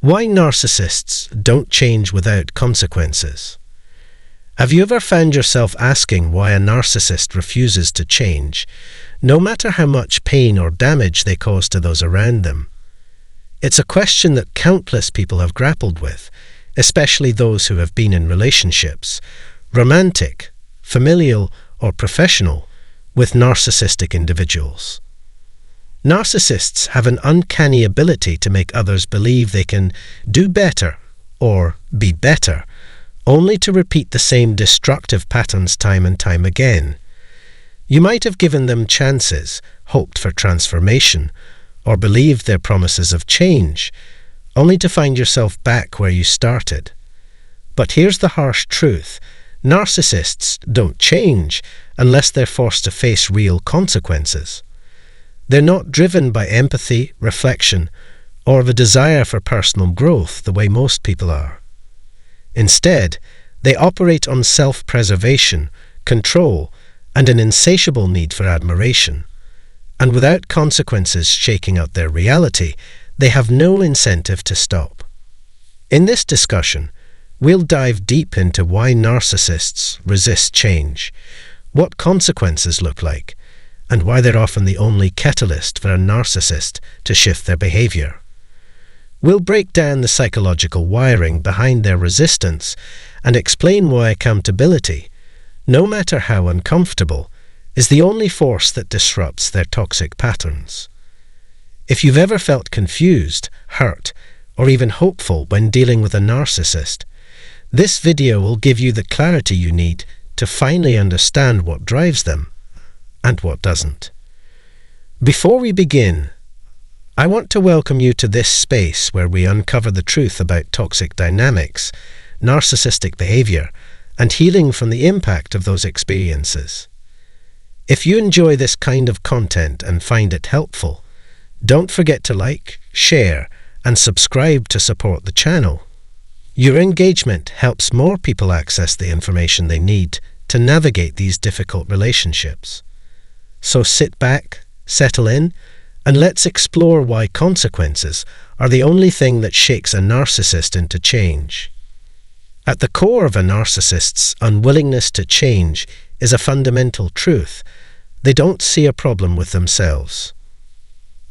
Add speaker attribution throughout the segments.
Speaker 1: Why narcissists don't change without consequences. Have you ever found yourself asking why a narcissist refuses to change, no matter how much pain or damage they cause to those around them? It's a question that countless people have grappled with, especially those who have been in relationships, romantic, familial, or professional, with narcissistic individuals. Narcissists have an uncanny ability to make others believe they can do better or be better, only to repeat the same destructive patterns time and time again. You might have given them chances, hoped for transformation, or believed their promises of change, only to find yourself back where you started. But here's the harsh truth. Narcissists don't change unless they're forced to face real consequences. They're not driven by empathy, reflection, or the desire for personal growth the way most people are. Instead, they operate on self-preservation, control, and an insatiable need for admiration. And without consequences shaking out their reality, they have no incentive to stop. In this discussion, we'll dive deep into why narcissists resist change, what consequences look like, and why they're often the only catalyst for a narcissist to shift their behavior. We'll break down the psychological wiring behind their resistance and explain why accountability, no matter how uncomfortable, is the only force that disrupts their toxic patterns. If you've ever felt confused, hurt, or even hopeful when dealing with a narcissist, this video will give you the clarity you need to finally understand what drives them and what doesn't. Before we begin, I want to welcome you to this space where we uncover the truth about toxic dynamics, narcissistic behavior, and healing from the impact of those experiences. If you enjoy this kind of content and find it helpful, don't forget to like, share, and subscribe to support the channel. Your engagement helps more people access the information they need to navigate these difficult relationships. So sit back, settle in, and let's explore why consequences are the only thing that shakes a narcissist into change. At the core of a narcissist's unwillingness to change is a fundamental truth. They don't see a problem with themselves.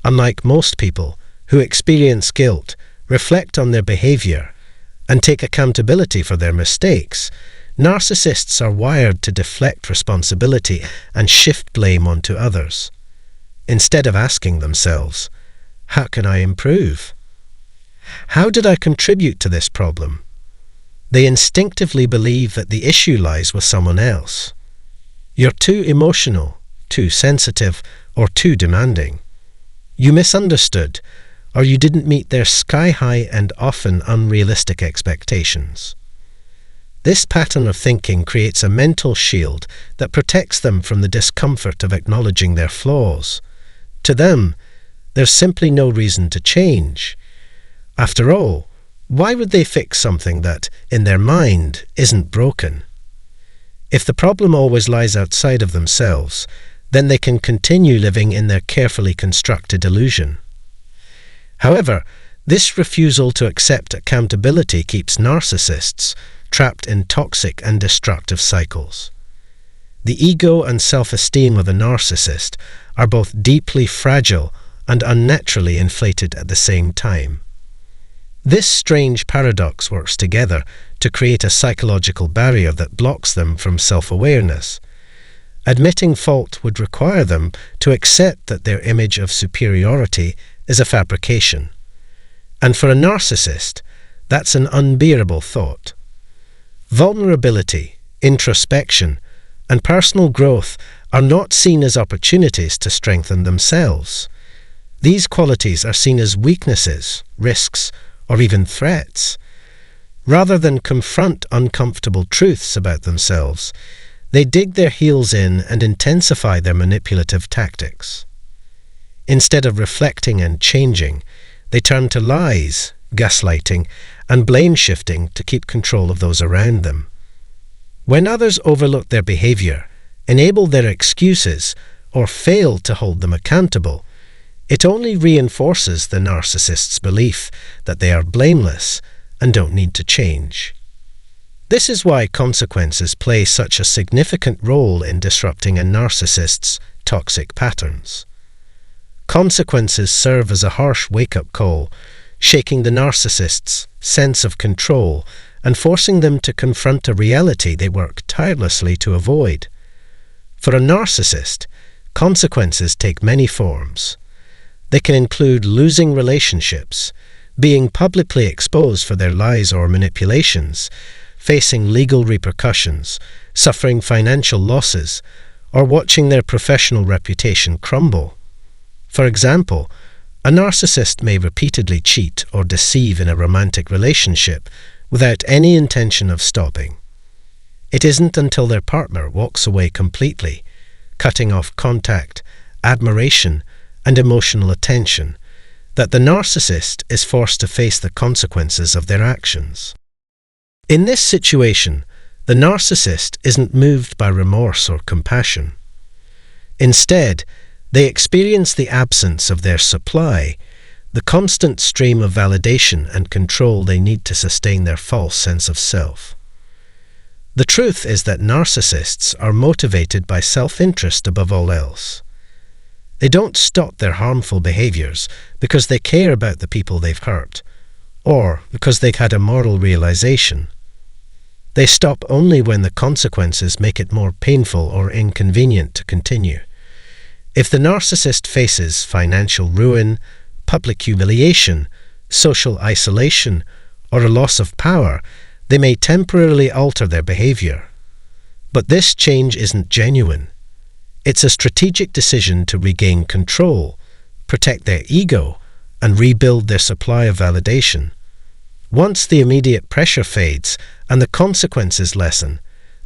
Speaker 1: Unlike most people who experience guilt, reflect on their behavior, and take accountability for their mistakes, narcissists are wired to deflect responsibility and shift blame onto others. Instead of asking themselves, how can I improve? How did I contribute to this problem? They instinctively believe that the issue lies with someone else. You're too emotional, too sensitive, or too demanding. You misunderstood, or you didn't meet their sky-high and often unrealistic expectations. This pattern of thinking creates a mental shield that protects them from the discomfort of acknowledging their flaws. To them, there's simply no reason to change. After all, why would they fix something that, in their mind, isn't broken? If the problem always lies outside of themselves, then they can continue living in their carefully constructed illusion. However, this refusal to accept accountability keeps narcissists trapped in toxic and destructive cycles. The ego and self-esteem of a narcissist are both deeply fragile and unnaturally inflated at the same time. This strange paradox works together to create a psychological barrier that blocks them from self-awareness. Admitting fault would require them to accept that their image of superiority is a fabrication. And for a narcissist, that's an unbearable thought. Vulnerability, introspection, and personal growth are not seen as opportunities to strengthen themselves. These qualities are seen as weaknesses, risks, or even threats. Rather than confront uncomfortable truths about themselves, they dig their heels in and intensify their manipulative tactics. Instead of reflecting and changing, they turn to lies, gaslighting, and blame shifting to keep control of those around them. When others overlook their behavior, enable their excuses, or fail to hold them accountable, It only reinforces the narcissist's belief that they are blameless and don't need to change. This is why consequences play such a significant role in disrupting a narcissist's toxic patterns. Consequences serve as a harsh wake-up call, shaking the narcissist's sense of control and forcing them to confront a reality they work tirelessly to avoid. For a narcissist, consequences take many forms. They can include losing relationships, being publicly exposed for their lies or manipulations, facing legal repercussions, suffering financial losses, or watching their professional reputation crumble. For example, a narcissist may repeatedly cheat or deceive in a romantic relationship without any intention of stopping. It isn't until their partner walks away completely, cutting off contact, admiration, and emotional attention, that the narcissist is forced to face the consequences of their actions. In this situation, the narcissist isn't moved by remorse or compassion. Instead, they experience the absence of their supply, the constant stream of validation and control they need to sustain their false sense of self. The truth is that narcissists are motivated by self-interest above all else. They don't stop their harmful behaviors because they care about the people they've hurt, or because they've had a moral realization. They stop only when the consequences make it more painful or inconvenient to continue. If the narcissist faces financial ruin, public humiliation, social isolation, or a loss of power, they may temporarily alter their behavior. But this change isn't genuine. It's a strategic decision to regain control, protect their ego, and rebuild their supply of validation. Once the immediate pressure fades and the consequences lessen,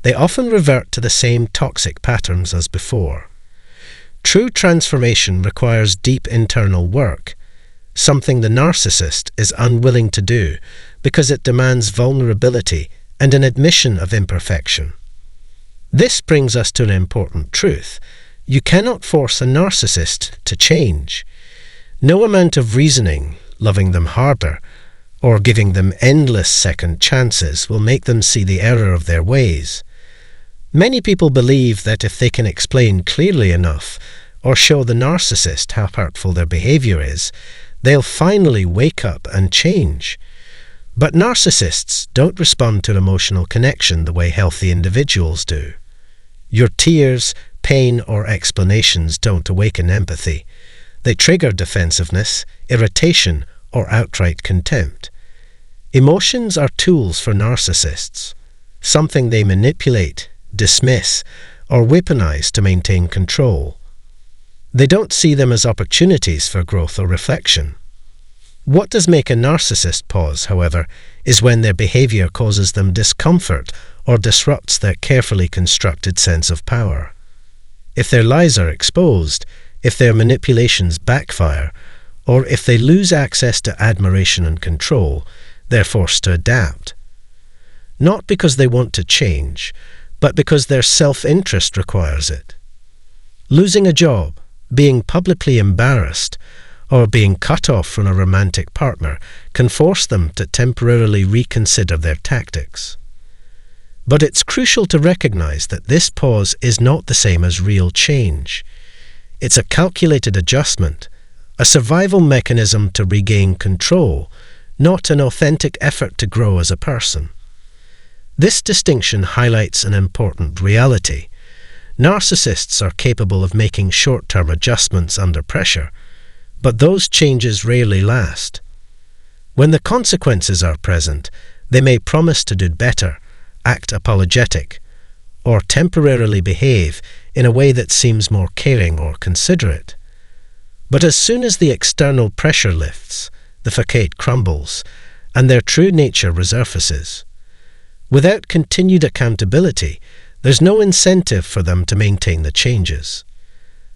Speaker 1: they often revert to the same toxic patterns as before. True transformation requires deep internal work, something the narcissist is unwilling to do because it demands vulnerability and an admission of imperfection. This brings us to an important truth. You cannot force a narcissist to change. No amount of reasoning, loving them harder, or giving them endless second chances will make them see the error of their ways. Many people believe that if they can explain clearly enough or show the narcissist how hurtful their behavior is, they'll finally wake up and change. But narcissists don't respond to emotional connection the way healthy individuals do. Your tears, pain, or explanations don't awaken empathy. They trigger defensiveness, irritation, or outright contempt. Emotions are tools for narcissists, something they manipulate, dismiss, or weaponize to maintain control. They don't see them as opportunities for growth or reflection. What does make a narcissist pause, however, is when their behavior causes them discomfort or disrupts their carefully constructed sense of power. If their lies are exposed, if their manipulations backfire, or if they lose access to admiration and control, they're forced to adapt. Not because they want to change, but because their self-interest requires it. Losing a job, being publicly embarrassed, or being cut off from a romantic partner can force them to temporarily reconsider their tactics. But it's crucial to recognize that this pause is not the same as real change. It's a calculated adjustment, a survival mechanism to regain control, not an authentic effort to grow as a person. This distinction highlights an important reality. Narcissists are capable of making short-term adjustments under pressure, but those changes rarely last. When the consequences are present, they may promise to do better, act apologetic, or temporarily behave in a way that seems more caring or considerate. But as soon as the external pressure lifts, the facade crumbles, and their true nature resurfaces. Without continued accountability, there's no incentive for them to maintain the changes.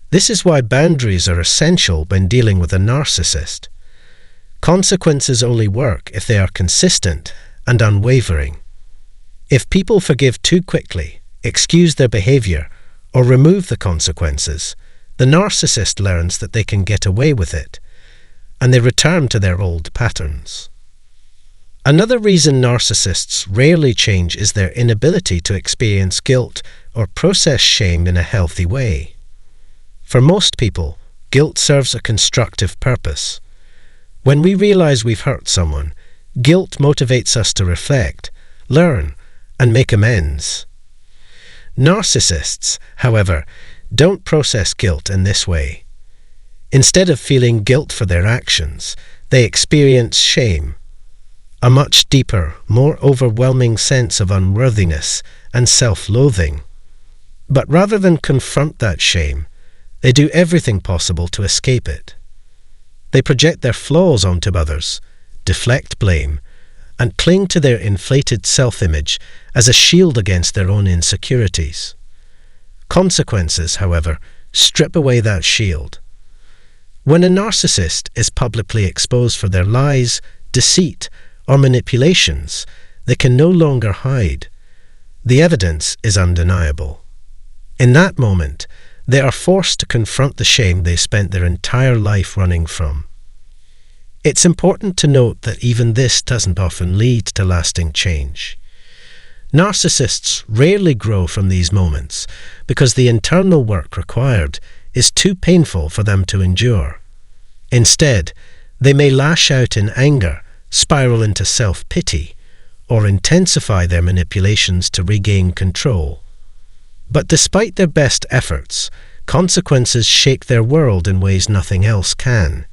Speaker 1: This is why boundaries are essential when dealing with a narcissist. Consequences only work if they are consistent and unwavering. If people forgive too quickly, excuse their behavior, or remove the consequences, the narcissist learns that they can get away with it, and they return to their old patterns. Another reason narcissists rarely change is their inability to experience guilt or process shame in a healthy way. For most people, guilt serves a constructive purpose. When we realize we've hurt someone, guilt motivates us to reflect, learn, and make amends. Narcissists, however, don't process guilt in this way. Instead of feeling guilt for their actions, they experience shame, a much deeper, more overwhelming sense of unworthiness and self-loathing. But rather than confront that shame, they do everything possible to escape it. They project their flaws onto others, deflect blame, and cling to their inflated self-image as a shield against their own insecurities. Consequences, however, strip away that shield. When a narcissist is publicly exposed for their lies, deceit, or manipulations, they can no longer hide. The evidence is undeniable. In that moment, they are forced to confront the shame they spent their entire life running from. It's important to note that even this doesn't often lead to lasting change. Narcissists rarely grow from these moments because the internal work required is too painful for them to endure. Instead, they may lash out in anger, spiral into self-pity, or intensify their manipulations to regain control. But despite their best efforts, consequences shake their world in ways nothing else can.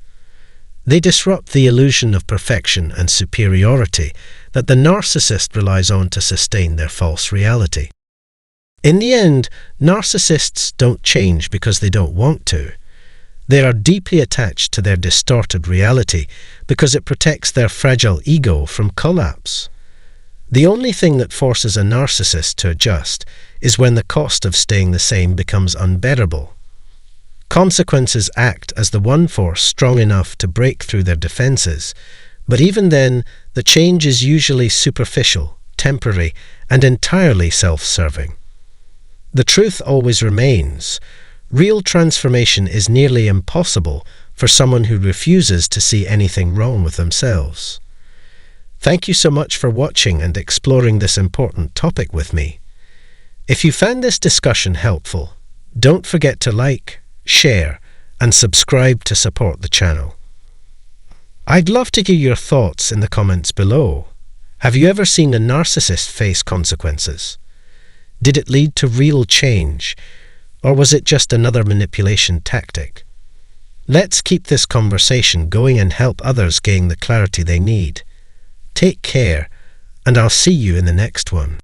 Speaker 1: They disrupt the illusion of perfection and superiority that the narcissist relies on to sustain their false reality. In the end, narcissists don't change because they don't want to. They are deeply attached to their distorted reality because it protects their fragile ego from collapse. The only thing that forces a narcissist to adjust is when the cost of staying the same becomes unbearable. Consequences act as the one force strong enough to break through their defenses, but even then, the change is usually superficial, temporary, and entirely self-serving. The truth always remains. Real transformation is nearly impossible for someone who refuses to see anything wrong with themselves. Thank you so much for watching and exploring this important topic with me. If you found this discussion helpful, don't forget to like, share, and subscribe to support the channel. I'd love to hear your thoughts in the comments below. Have you ever seen a narcissist face consequences? Did it lead to real change, or was it just another manipulation tactic? Let's keep this conversation going and help others gain the clarity they need. Take care, and I'll see you in the next one.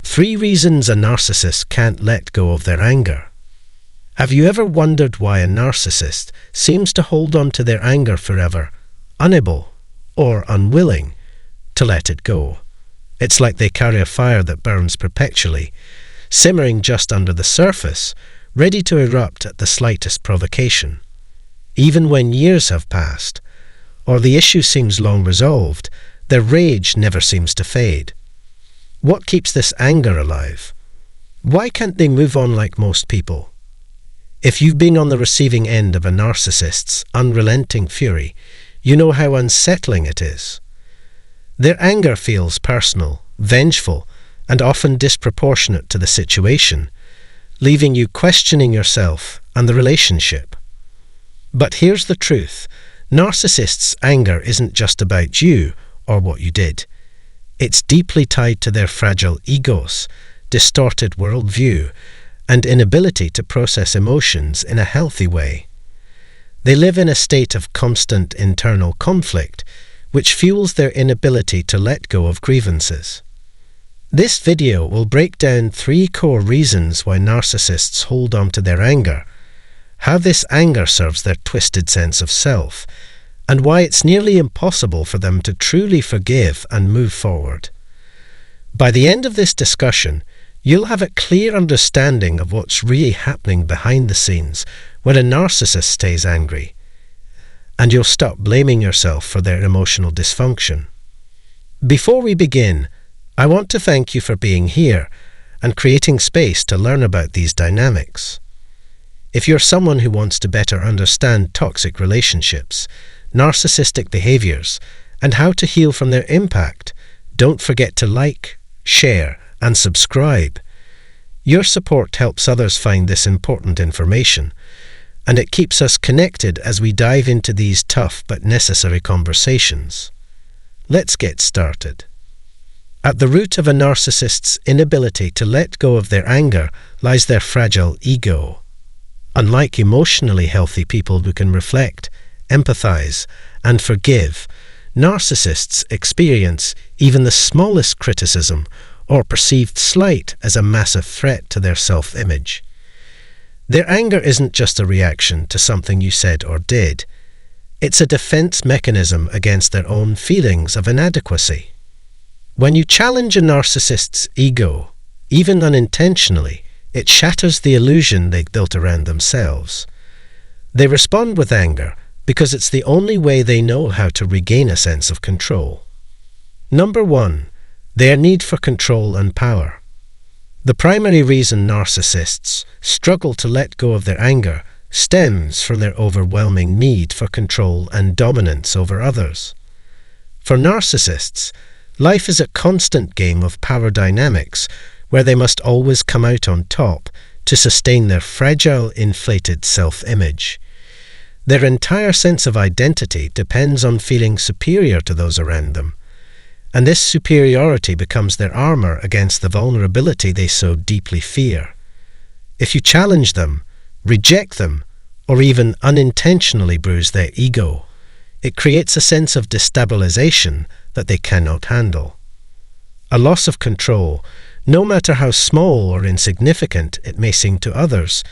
Speaker 1: Three reasons a narcissist can't let go of their anger. Have you ever wondered why a narcissist seems to hold on to their anger forever, unable or unwilling to let it go? It's like they carry a fire that burns perpetually, simmering just under the surface, ready to erupt at the slightest provocation. Even when years have passed, or the issue seems long resolved, their rage never seems to fade. What keeps this anger alive? Why can't they move on like most people? If you've been on the receiving end of a narcissist's unrelenting fury, you know how unsettling it is. Their anger feels personal, vengeful, and often disproportionate to the situation, leaving you questioning yourself and the relationship. But here's the truth. Narcissists' anger isn't just about you or what you did. It's deeply tied to their fragile egos, distorted worldview, and inability to process emotions in a healthy way. They live in a state of constant internal conflict, which fuels their inability to let go of grievances. This video will break down 3 core reasons why narcissists hold on to their anger, how this anger serves their twisted sense of self, and why it's nearly impossible for them to truly forgive and move forward. By the end of this discussion, you'll have a clear understanding of what's really happening behind the scenes when a narcissist stays angry, and you'll stop blaming yourself for their emotional dysfunction. Before we begin, I want to thank you for being here and creating space to learn about these dynamics. If you're someone who wants to better understand toxic relationships, narcissistic behaviors, and how to heal from their impact, don't forget to like, share, and subscribe. Your support helps others find this important information, and it keeps us connected as we dive into these tough but necessary conversations. Let's get started. At the root of a narcissist's inability to let go of their anger lies their fragile ego. Unlike emotionally healthy people who can reflect, empathize, and forgive, narcissists experience even the smallest criticism or perceived slight as a massive threat to their self-image. Their anger isn't just a reaction to something you said or did. It's a defense mechanism against their own feelings of inadequacy. When you challenge a narcissist's ego, even unintentionally, it shatters the illusion they've built around themselves. They respond with anger because it's the only way they know how to regain a sense of control. Number 1. Their need for control and power. The primary reason narcissists struggle to let go of their anger stems from their overwhelming need for control and dominance over others. For narcissists, life is a constant game of power dynamics where they must always come out on top to sustain their fragile, inflated self-image. Their entire sense of identity depends on feeling superior to those around them, and this superiority becomes their armor against the vulnerability they so deeply fear. If you challenge them, reject them, or even unintentionally bruise their ego, it creates a sense of destabilization that they cannot handle. A loss of control, no matter how small or insignificant it may seem to others,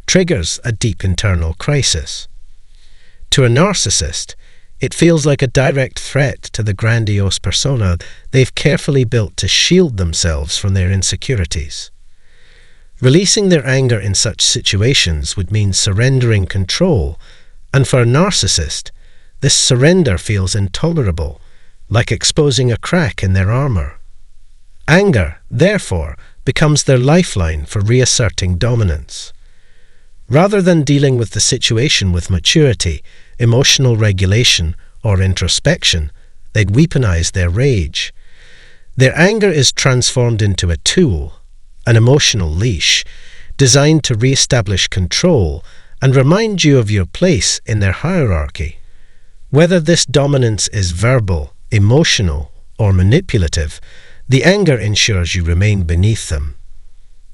Speaker 1: triggers a deep internal crisis. To a narcissist, it feels like a direct threat to the grandiose persona they've carefully built to shield themselves from their insecurities. Releasing their anger in such situations would mean surrendering control, and for a narcissist, this surrender feels intolerable, like exposing a crack in their armor. Anger, therefore, becomes their lifeline for reasserting dominance. Rather than dealing with the situation with maturity, emotional regulation, or introspection, they'd weaponize their rage. Their anger is transformed into a tool, an emotional leash, designed to re-establish control and remind you of your place in their hierarchy. Whether this dominance is verbal, emotional, or manipulative, the anger ensures you remain beneath them.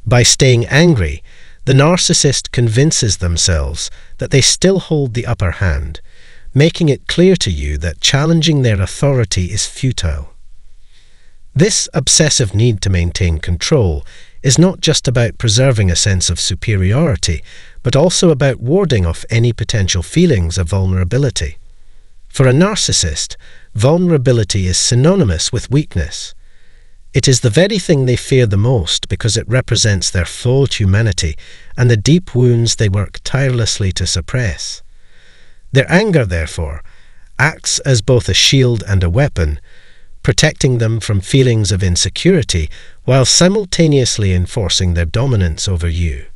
Speaker 1: By staying angry, the narcissist convinces themselves that they still hold the upper hand, making it clear to you that challenging their authority is futile. This obsessive need to maintain control is not just about preserving a sense of superiority, but also about warding off any potential feelings of vulnerability. For a narcissist, vulnerability is synonymous with weakness. It is the very thing they fear the most because it represents their flawed humanity and the deep wounds they work tirelessly to suppress. Their anger, therefore, acts as both a shield and a weapon, protecting them from feelings of insecurity while simultaneously enforcing their dominance over you.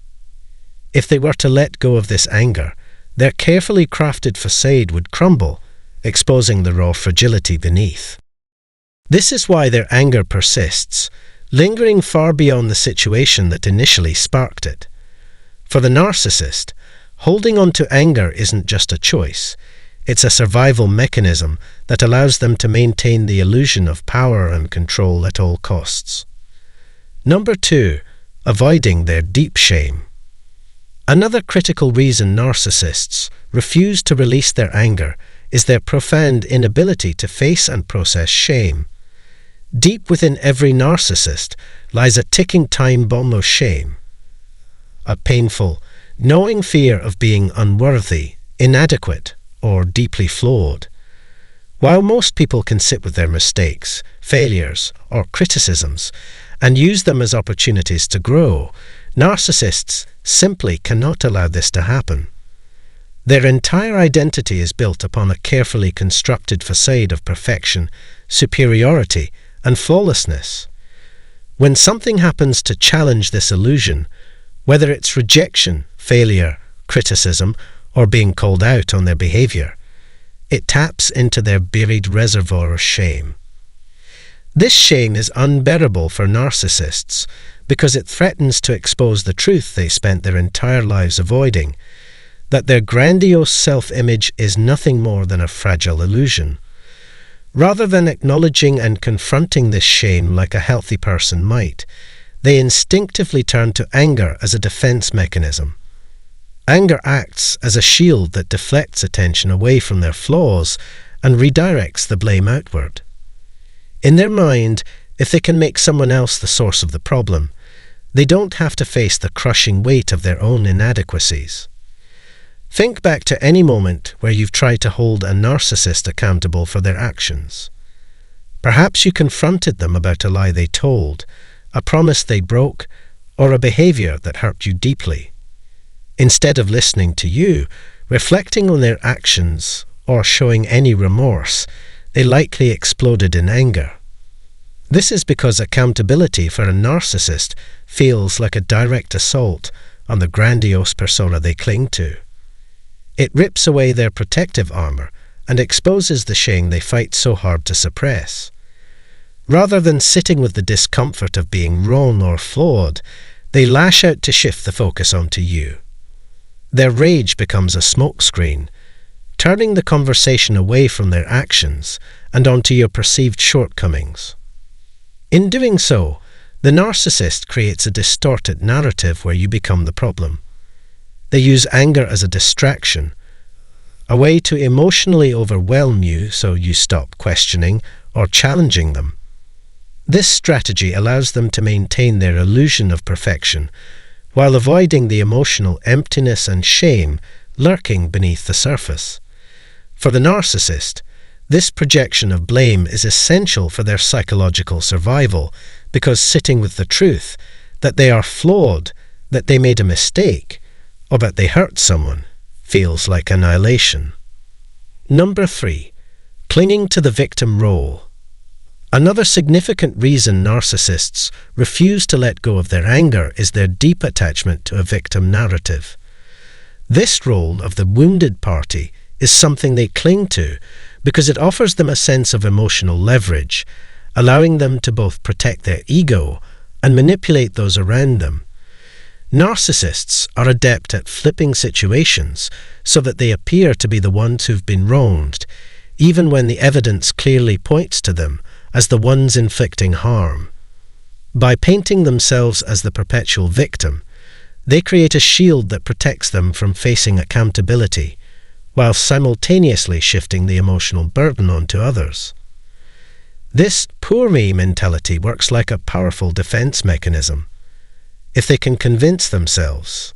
Speaker 1: If they were to let go of this anger, their carefully crafted facade would crumble, exposing the raw fragility beneath. This is why their anger persists, lingering far beyond the situation that initially sparked it. For the narcissist, holding on to anger isn't just a choice. It's a survival mechanism that allows them to maintain the illusion of power and control at all costs. Number 2, avoiding their deep shame. Another critical reason narcissists refuse to release their anger is their profound inability to face and process shame. Deep within every narcissist lies a ticking time bomb of shame. A painful, gnawing fear of being unworthy, inadequate, or deeply flawed. While most people can sit with their mistakes, failures, or criticisms and use them as opportunities to grow, narcissists simply cannot allow this to happen. Their entire identity is built upon a carefully constructed facade of perfection, superiority, and flawlessness. When something happens to challenge this illusion, whether it's rejection, failure, criticism, or being called out on their behavior, it taps into their buried reservoir of shame. This shame is unbearable for narcissists because it threatens to expose the truth they spent their entire lives avoiding, that their grandiose self-image is nothing more than a fragile illusion. Rather than acknowledging and confronting this shame like a healthy person might, they instinctively turn to anger as a defense mechanism. Anger acts as a shield that deflects attention away from their flaws and redirects the blame outward. In their mind, if they can make someone else the source of the problem, they don't have to face the crushing weight of their own inadequacies. Think back to any moment where you've tried to hold a narcissist accountable for their actions. Perhaps you confronted them about a lie they told, a promise they broke, or a behavior that hurt you deeply. Instead of listening to you, reflecting on their actions, or showing any remorse, they likely exploded in anger. This is because accountability for a narcissist feels like a direct assault on the grandiose persona they cling to. It rips away their protective armor and exposes the shame they fight so hard to suppress. Rather than sitting with the discomfort of being wrong or flawed, they lash out to shift the focus onto you. Their rage becomes a smokescreen, turning the conversation away from their actions and onto your perceived shortcomings. In doing so, the narcissist creates a distorted narrative where you become the problem. They use anger as a distraction, a way to emotionally overwhelm you so you stop questioning or challenging them. This strategy allows them to maintain their illusion of perfection while avoiding the emotional emptiness and shame lurking beneath the surface. For the narcissist, this projection of blame is essential for their psychological survival because sitting with the truth that they are flawed, that they made a mistake, or that they hurt someone feels like annihilation. Number 3. Clinging to the victim role. Another significant reason narcissists refuse to let go of their anger is their deep attachment to a victim narrative. This role of the wounded party is something they cling to because it offers them a sense of emotional leverage, allowing them to both protect their ego and manipulate those around them. Narcissists are adept at flipping situations so that they appear to be the ones who've been wronged, even when the evidence clearly points to them as the ones inflicting harm. By painting themselves as the perpetual victim, they create a shield that protects them from facing accountability, while simultaneously shifting the emotional burden onto others. This poor me mentality works like a powerful defense mechanism. If they can convince themselves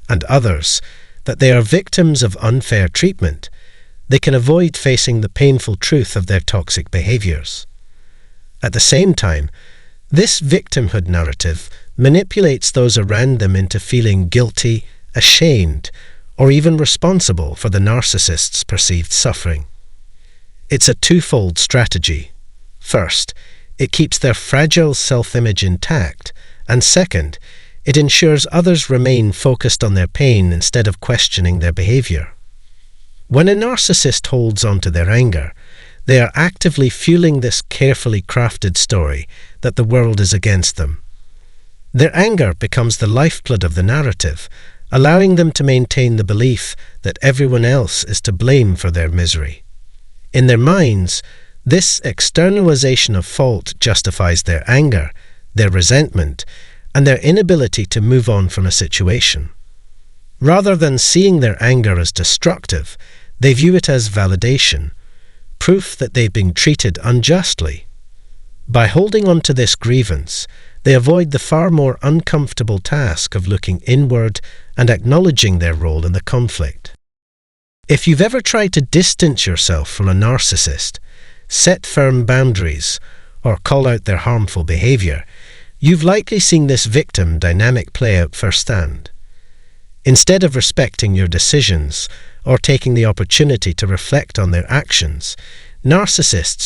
Speaker 1: and others that they are victims of unfair treatment, they can avoid facing the painful truth of their toxic behaviors. At the same time, this victimhood narrative manipulates those around them into feeling guilty, ashamed, or even responsible for the narcissist's perceived suffering. It's a twofold strategy. First, it keeps their fragile self-image intact, and second, it ensures others remain focused on their pain instead of questioning their behavior. When a narcissist holds on to their anger, they are actively fueling this carefully crafted story that the world is against them. Their anger becomes the lifeblood of the narrative, allowing them to maintain the belief that everyone else is to blame for their misery. In their minds, this externalization of fault justifies their anger, their resentment, and their inability to move on from a situation. Rather than seeing their anger as destructive, they view it as validation, proof that they've been treated unjustly. By holding on to this grievance, they avoid the far more uncomfortable task of looking inward and acknowledging their role in the conflict. If you've ever tried to distance yourself from a narcissist, set firm boundaries, or call out their harmful behavior, you've likely seen this victim dynamic play out firsthand. Instead of respecting your decisions or taking the opportunity to reflect on their actions, narcissists